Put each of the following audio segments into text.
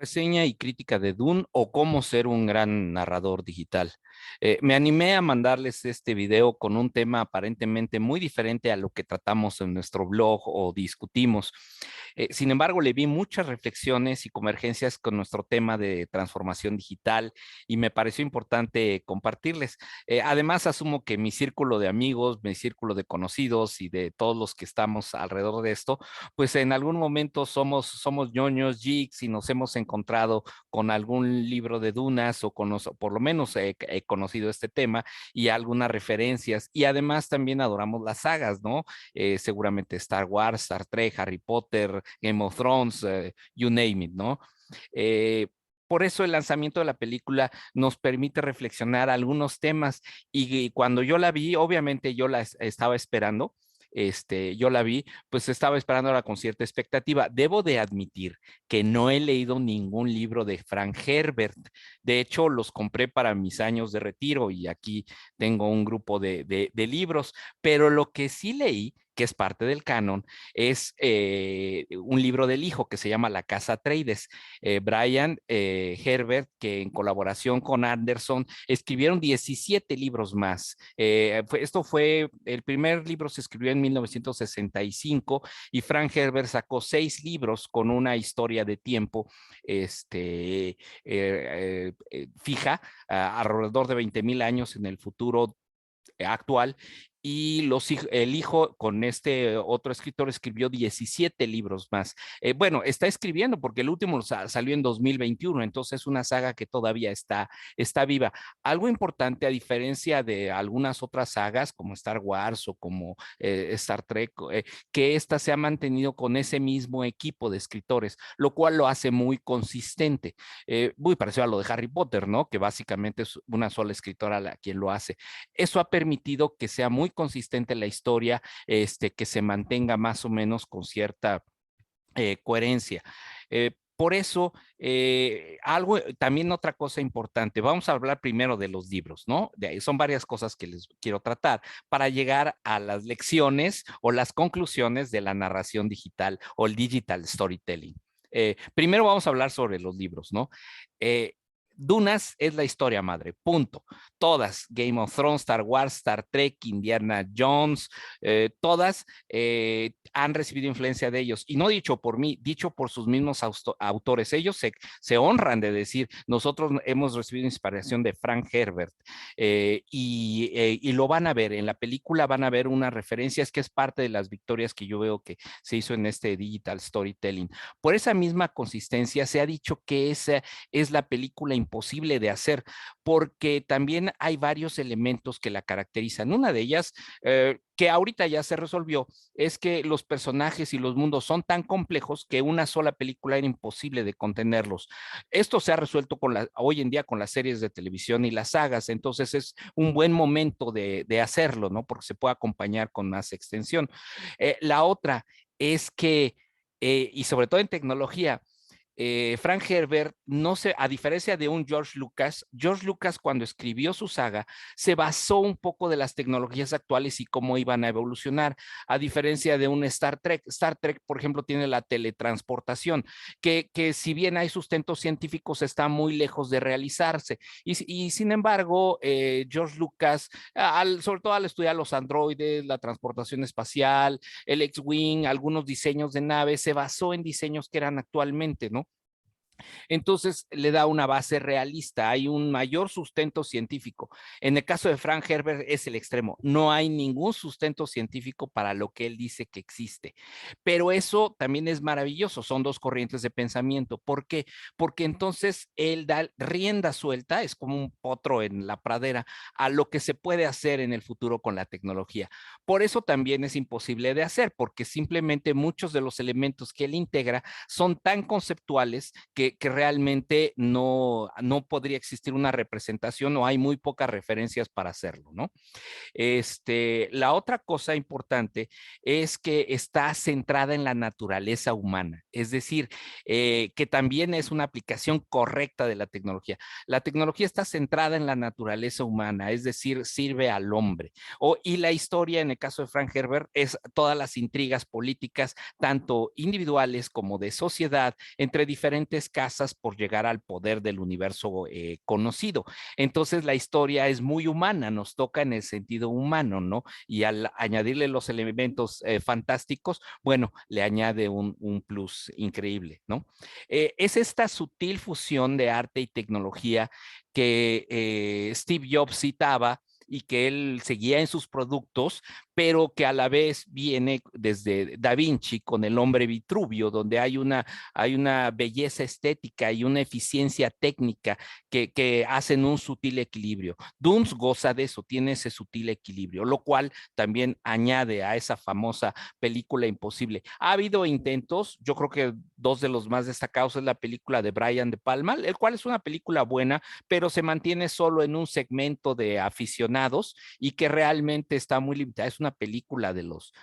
Reseña y crítica de Dune o cómo ser un gran narrador digital. Me animé a mandarles este video con un tema aparentemente muy diferente a lo que tratamos en nuestro blog o discutimos. Sin embargo, le vi muchas reflexiones y convergencias con nuestro tema de transformación digital y me pareció importante compartirles. Además, asumo que mi círculo de amigos, mi círculo de conocidos y de todos los que estamos alrededor de esto, pues en algún momento somos ñoños, geeks y nos hemos encontrado con algún libro de Dunas o por lo menos he conocido este tema y algunas referencias y además también adoramos las sagas, ¿no? Seguramente Star Wars, Star Trek, Harry Potter, Game of Thrones, you name it, ¿no? Eh, por eso el lanzamiento de la película nos permite reflexionar algunos temas y cuando yo la vi, obviamente yo estaba esperando, yo la vi, pues estaba esperándola con cierta expectativa. Debo de admitir que no he leído ningún libro de Frank Herbert. De hecho, los compré para mis años de retiro y aquí tengo un grupo de libros, pero lo que sí leí que es parte del canon, es un libro del hijo que se llama La Casa Atreides. Brian Herbert, que en colaboración con Anderson, escribieron 17 libros más. Esto fue, el primer libro se escribió en 1965 y Frank Herbert sacó 6 libros con una historia de tiempo fija, alrededor de 20,000 años en el futuro actual y el hijo con este otro escritor escribió 17 libros más. Bueno, está escribiendo porque el último salió en 2021, entonces es una saga que todavía está viva. Algo importante a diferencia de algunas otras sagas como Star Wars o como Star Trek, que esta se ha mantenido con ese mismo equipo de escritores, lo cual lo hace muy consistente. Muy parecido a lo de Harry Potter, ¿no? Que básicamente es una sola escritora la quien lo hace. Eso ha permitido que sea muy consistente la historia, que se mantenga más o menos con cierta coherencia. Por eso, también otra cosa importante, vamos a hablar primero de los libros, ¿no? De ahí son varias cosas que les quiero tratar para llegar a las lecciones o las conclusiones de la narración digital o el digital storytelling. Primero vamos a hablar sobre los libros, ¿no? Eh, Dunas es la historia madre, punto. Todas, Game of Thrones, Star Wars, Star Trek, Indiana Jones, todas han recibido influencia de ellos. Y no dicho por mí, dicho por sus mismos autores. Ellos se honran de decir, nosotros hemos recibido inspiración de Frank Herbert. Y lo van a ver, en la película van a ver unas referencias que es parte de las victorias que yo veo que se hizo en este digital storytelling. Por esa misma consistencia se ha dicho que esa es la película imposible de hacer, porque también hay varios elementos que la caracterizan. Una de ellas, que ahorita ya se resolvió, es que los personajes y los mundos son tan complejos que una sola película era imposible de contenerlos. Esto se ha resuelto hoy en día con las series de televisión y las sagas, entonces es un buen momento de hacerlo, ¿no? Porque se puede acompañar con más extensión. La otra es que, y sobre todo en tecnología, Frank Herbert, no sé, a diferencia de un George Lucas cuando escribió su saga se basó un poco de las tecnologías actuales y cómo iban a evolucionar, a diferencia de un Star Trek, por ejemplo, tiene la teletransportación, que si bien hay sustentos científicos, está muy lejos de realizarse. Y sin embargo, George Lucas, sobre todo al estudiar los androides, la transportación espacial, el X-Wing, algunos diseños de naves, se basó en diseños que eran actualmente, ¿no? Entonces le da una base realista, hay un mayor sustento científico. En el caso de Frank Herbert es el extremo, no hay ningún sustento científico para lo que él dice que existe. Pero eso también es maravilloso, son dos corrientes de pensamiento. ¿Por qué? Porque entonces él da rienda suelta, es como un potro en la pradera, a lo que se puede hacer en el futuro con la tecnología. Por eso también es imposible de hacer, porque simplemente muchos de los elementos que él integra son tan conceptuales que realmente no podría existir una representación o hay muy pocas referencias para hacerlo, ¿no? La otra cosa importante es que está centrada en la naturaleza humana, es decir, que también es una aplicación correcta de la tecnología. La tecnología está centrada en la naturaleza humana, es decir, sirve al hombre. Y la historia, en el caso de Frank Herbert, es todas las intrigas políticas, tanto individuales como de sociedad, entre diferentes escasas por llegar al poder del universo conocido. Entonces la historia es muy humana, nos toca en el sentido humano, ¿no? Y al añadirle los elementos fantásticos, bueno, le añade un plus increíble, ¿no? Es esta sutil fusión de arte y tecnología que Steve Jobs citaba y que él seguía en sus productos, pero que a la vez viene desde Da Vinci con El hombre Vitruvio, donde hay una belleza estética y una eficiencia técnica que hacen un sutil equilibrio. Dunes goza de eso, tiene ese sutil equilibrio, lo cual también añade a esa famosa película Imposible. Ha habido intentos, yo creo que dos de los más destacados es la película de Brian De Palma, el cual es una película buena, pero se mantiene solo en un segmento de aficionados y que realmente está muy limitada. Es una película de los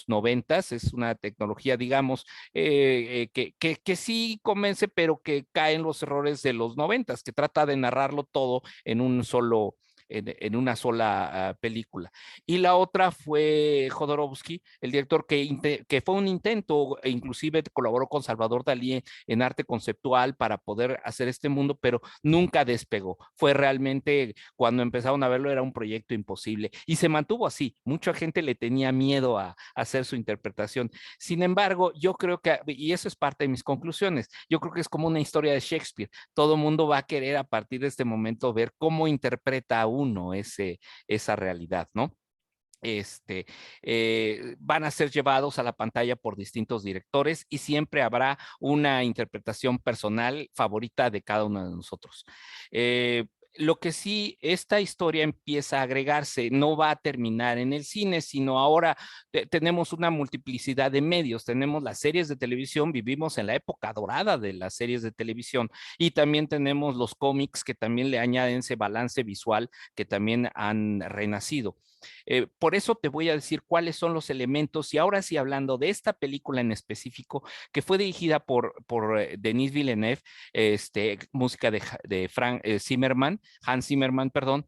90s, es una tecnología, digamos, que sí convence, pero que cae en los errores de los 90s, que trata de narrarlo todo en un solo en una sola película. Y la otra fue Jodorowsky, el director que fue un intento, e inclusive colaboró con Salvador Dalí en arte conceptual para poder hacer este mundo, pero nunca despegó. Fue realmente, cuando empezaron a verlo, era un proyecto imposible y se mantuvo así. Mucha gente le tenía miedo a hacer su interpretación. Sin embargo, yo creo que, y eso es parte de mis conclusiones, yo creo que es como una historia de Shakespeare. Todo mundo va a querer a partir de este momento ver cómo interpreta a uno esa realidad, ¿no? Van a ser llevados a la pantalla por distintos directores y siempre habrá una interpretación personal favorita de cada uno de nosotros. Lo que sí, esta historia empieza a agregarse, no va a terminar en el cine, sino ahora tenemos una multiplicidad de medios, tenemos las series de televisión, vivimos en la época dorada de las series de televisión y también tenemos los cómics que también le añaden ese balance visual que también han renacido. Por eso te voy a decir cuáles son los elementos y ahora sí hablando de esta película en específico que fue dirigida por Denis Villeneuve, música de Frank Zimmerman, Hans Zimmerman, perdón,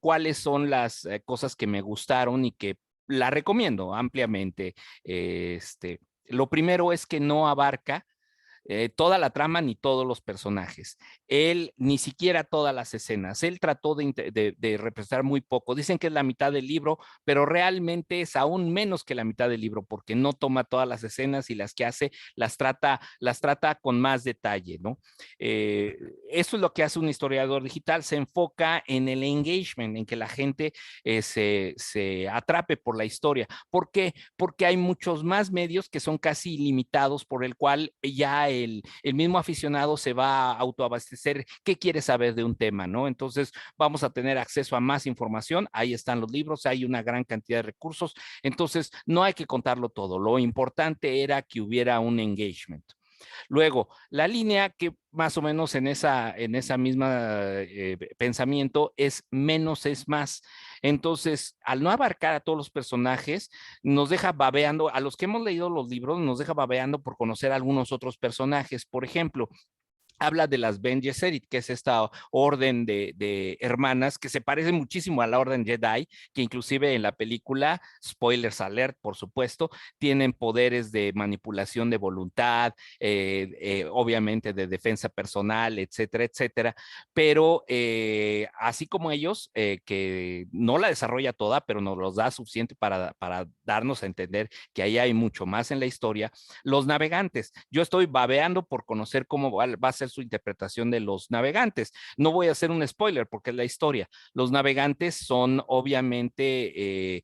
cuáles son las cosas que me gustaron y que la recomiendo ampliamente. Lo primero es que no abarca toda la trama ni todos los personajes. Él ni siquiera todas las escenas. Él trató de representar muy poco. Dicen que es la mitad del libro, pero realmente es aún menos que la mitad del libro porque no toma todas las escenas y las que hace las trata con más detalle, ¿no? Eh, Eso es lo que hace un historiador digital. Se enfoca en el engagement, en que la gente se atrape por la historia. ¿Por qué? Porque hay muchos más medios que son casi ilimitados por el cual ya el mismo aficionado se va a autoabastecer qué quiere saber de un tema, ¿no? Entonces vamos a tener acceso a más información, ahí están los libros, hay una gran cantidad de recursos, entonces no hay que contarlo todo, lo importante era que hubiera un engagement. Luego, la línea que más o menos en esa misma pensamiento es menos es más. Entonces, al no abarcar a todos los personajes, nos deja babeando, a los que hemos leído los libros, nos deja babeando por conocer a algunos otros personajes. Por ejemplo, habla de las Ben Gesserit, que es esta orden de hermanas que se parece muchísimo a la orden Jedi, que inclusive en la película, spoilers alert, por supuesto, tienen poderes de manipulación de voluntad, obviamente de defensa personal, etcétera, etcétera, pero así como ellos, que no la desarrolla toda, pero nos los da suficiente para darnos a entender que ahí hay mucho más en la historia. Los navegantes, yo estoy babeando por conocer cómo va a ser su interpretación de los navegantes. No voy a hacer un spoiler porque es la historia. Los navegantes son obviamente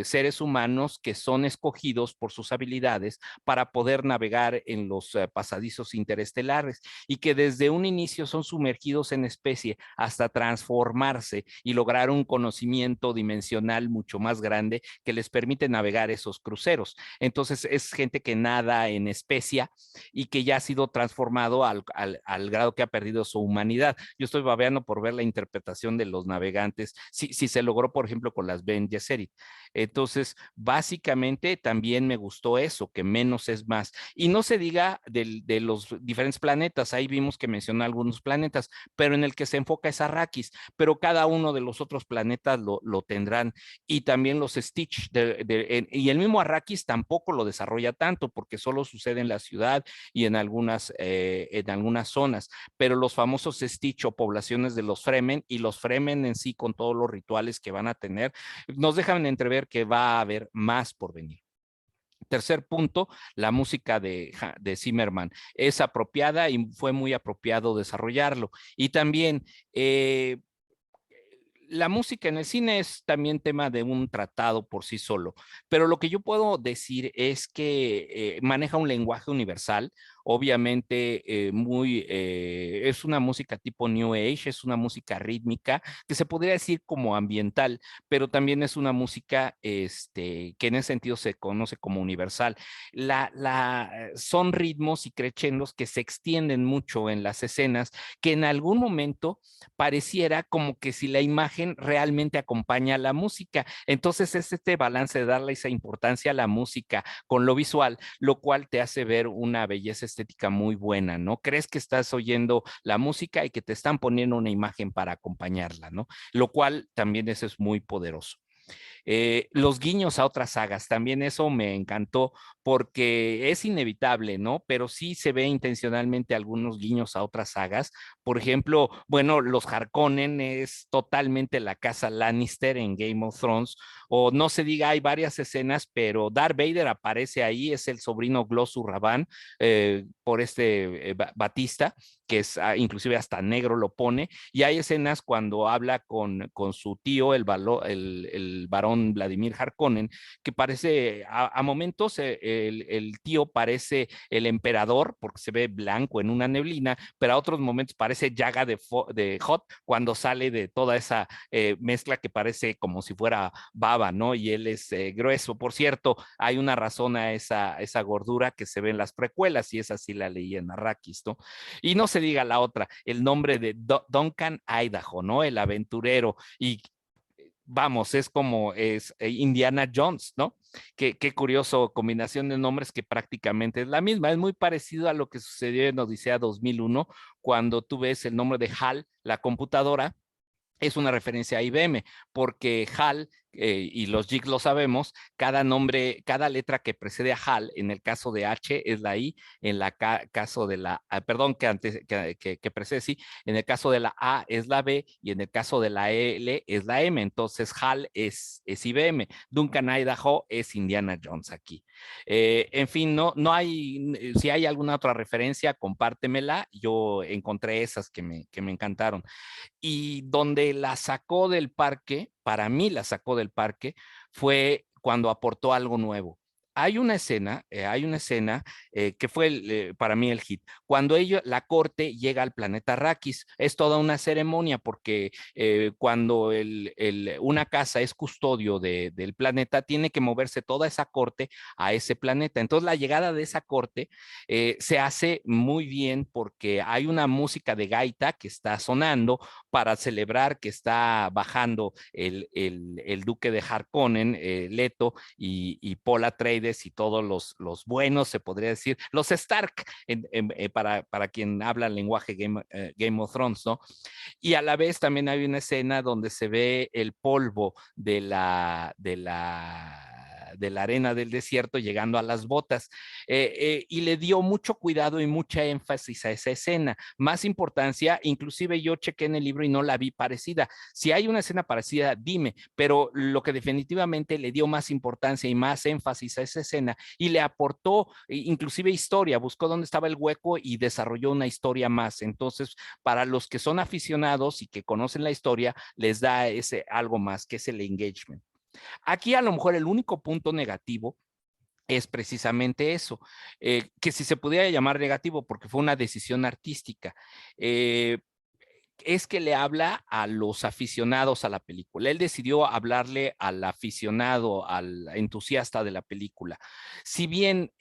seres humanos que son escogidos por sus habilidades para poder navegar en los pasadizos interestelares y que desde un inicio son sumergidos en especie hasta transformarse y lograr un conocimiento dimensional mucho más grande que les permite navegar esos cruceros. Entonces es gente que nada en especia y que ya ha sido transformado al grado que ha perdido su humanidad. Yo estoy babeando por ver la interpretación de los navegantes, si se logró, por ejemplo, con las Bene Gesserit. Entonces, básicamente también me gustó eso, que menos es más. Y no se diga de los diferentes planetas, ahí vimos que mencionó algunos planetas, pero en el que se enfoca es Arrakis, pero cada uno de los otros planetas lo tendrán. Y también los Stitch, y el mismo Arrakis tampoco lo desarrolla tanto, porque solo sucede en la ciudad y en algunas zonas, pero los famosos Stitch o poblaciones de los Fremen, y los Fremen en sí con todos los rituales que van a tener, nos dejan entrever que va a haber más por venir. Tercer punto, la música de Zimmerman es apropiada y fue muy apropiado desarrollarlo. Y también la música en el cine es también tema de un tratado por sí solo, pero lo que yo puedo decir es que maneja un lenguaje universal, obviamente es una música tipo New Age, es una música rítmica, que se podría decir como ambiental, pero también es una música que en ese sentido se conoce como universal. Son ritmos y crescendos que se extienden mucho en las escenas, que en algún momento pareciera como que si la imagen realmente acompaña a la música. Entonces es este balance de darle esa importancia a la música con lo visual, lo cual te hace ver una belleza estética muy buena, ¿no? Crees que estás oyendo la música y que te están poniendo una imagen para acompañarla, ¿no? Lo cual también eso es muy poderoso. Los guiños a otras sagas, también eso me encantó porque es inevitable, ¿no? Pero sí se ve intencionalmente algunos guiños a otras sagas. Por ejemplo, bueno, los Harkonnen es totalmente la casa Lannister en Game of Thrones, o no se diga, hay varias escenas, pero Darth Vader aparece ahí, es el sobrino Glossu Ravan, por Batista, que es inclusive hasta negro lo pone, y hay escenas cuando habla con su tío, el varón Vladimir Harkonnen, que parece, a momentos, el tío parece el emperador, porque se ve blanco en una neblina, pero a otros momentos parece Yaga de Hot, cuando sale de toda esa mezcla que parece como si fuera baba, ¿no? Y él es grueso. Por cierto, hay una razón a esa gordura que se ve en las precuelas, y esa sí la leí en Arrakis, ¿no? Y no se diga la otra, el nombre de Duncan Idaho, ¿no? El aventurero. Y vamos, es como Indiana Jones, ¿no? Qué curioso combinación de nombres, que prácticamente es la misma. Es muy parecido a lo que sucedió en Odisea 2001, cuando tú ves el nombre de HAL, la computadora, es una referencia a IBM, porque HAL, y los JIC lo sabemos, cada nombre, cada letra que precede a HAL, en el caso de H es la I, en el caso de la, perdón, que precede sí, en el caso de la A es la B, y en el caso de la L es la M. Entonces HAL es IBM, Duncan Idaho es Indiana Jones aquí. En fin, no hay, si hay alguna otra referencia, compártemela. Yo encontré esas que me encantaron. Y donde la sacó del parque, para mí la sacó del parque, fue cuando aportó algo nuevo. Hay una escena que fue para mí el hit. Cuando la corte llega al planeta Arrakis, es toda una ceremonia, porque cuando una casa es custodio del planeta, tiene que moverse toda esa corte a ese planeta. Entonces la llegada de esa corte se hace muy bien, porque hay una música de gaita que está sonando para celebrar que está bajando el duque de Harkonnen, Leto, y Paul Atreides, y todos los buenos, se podría decir, los Stark, para quien habla el lenguaje Game of Thrones, ¿no? Y a la vez también hay una escena donde se ve el polvo de la arena del desierto llegando a las botas, y le dio mucho cuidado y mucha énfasis a esa escena, más importancia. Inclusive yo chequé en el libro y no la vi parecida. Si hay una escena parecida, dime, pero lo que definitivamente le dio más importancia y más énfasis a esa escena, y le aportó inclusive historia, buscó dónde estaba el hueco y desarrolló una historia más. Entonces, para los que son aficionados y que conocen la historia, les da ese algo más, que es el engagement. Aquí a lo mejor el único punto negativo es precisamente eso, que si se pudiera llamar negativo, porque fue una decisión artística, es que le habla a los aficionados a la película. Él decidió hablarle al aficionado, al entusiasta de la película. Si bien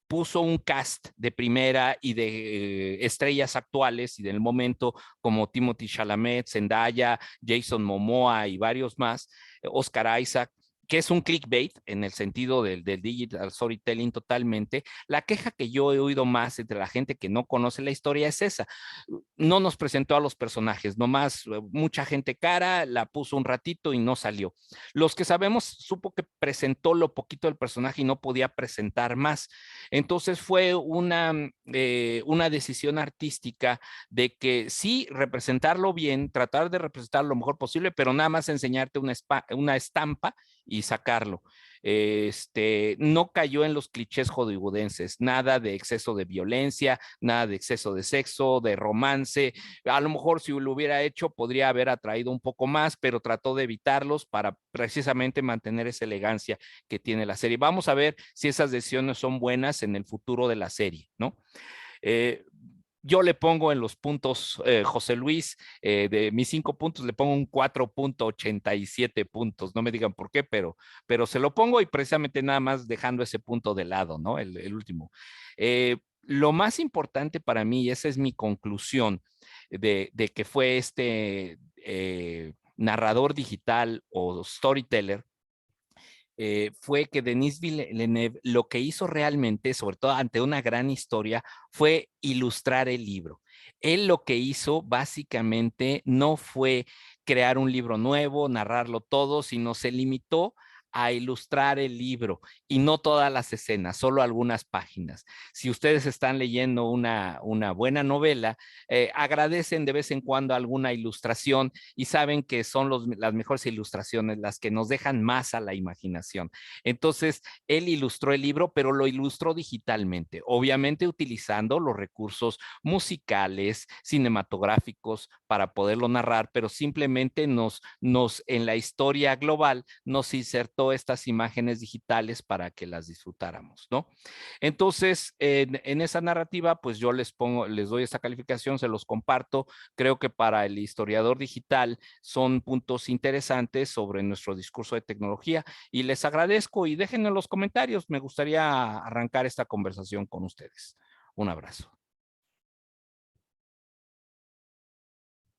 puso un cast de primera y de estrellas actuales y del momento como Timothée Chalamet, Zendaya, Jason Momoa y varios más, Oscar Isaac, que es un clickbait en el sentido del digital storytelling totalmente. La queja que yo he oído más entre la gente que no conoce la historia es esa. No nos presentó a los personajes, nomás mucha gente cara, la puso un ratito y no salió. Los que sabemos, supo que presentó lo poquito del personaje y no podía presentar más. Entonces fue una decisión artística de que sí, representarlo bien, tratar de representar lo mejor posible, pero nada más enseñarte una estampa y sacarlo. No cayó en los clichés hollywoodenses, nada de exceso de violencia, nada de exceso de sexo, de romance. A lo mejor si lo hubiera hecho podría haber atraído un poco más, pero trató de evitarlos para precisamente mantener esa elegancia que tiene la serie. Vamos a ver si esas decisiones son buenas en el futuro de la serie, ¿no? Eh, yo le pongo en los puntos, José Luis, de mis 5 puntos, le pongo un 4.87 puntos. No me digan por qué, pero se lo pongo y precisamente nada más dejando ese punto de lado, ¿no? El último. Lo más importante para mí, y esa es mi conclusión de que fue este narrador digital o storyteller, fue que Denis Villeneuve lo que hizo realmente, sobre todo ante una gran historia, fue ilustrar el libro. Él lo que hizo básicamente no fue crear un libro nuevo, narrarlo todo, sino se limitó a ilustrar el libro y no todas las escenas, solo algunas páginas. Si ustedes están leyendo una buena novela, agradecen de vez en cuando alguna ilustración y saben que son las mejores ilustraciones, las que nos dejan más a la imaginación. Entonces, él ilustró el libro, pero lo ilustró digitalmente, obviamente utilizando los recursos musicales, cinematográficos para poderlo narrar, pero simplemente en la historia global nos insertó estas imágenes digitales para que las disfrutáramos, ¿no? Entonces, en esa narrativa, pues yo les doy esta calificación, se los comparto. Creo que para el historiador digital son puntos interesantes sobre nuestro discurso de tecnología y les agradezco y déjenme en los comentarios. Me gustaría arrancar esta conversación con ustedes. Un abrazo.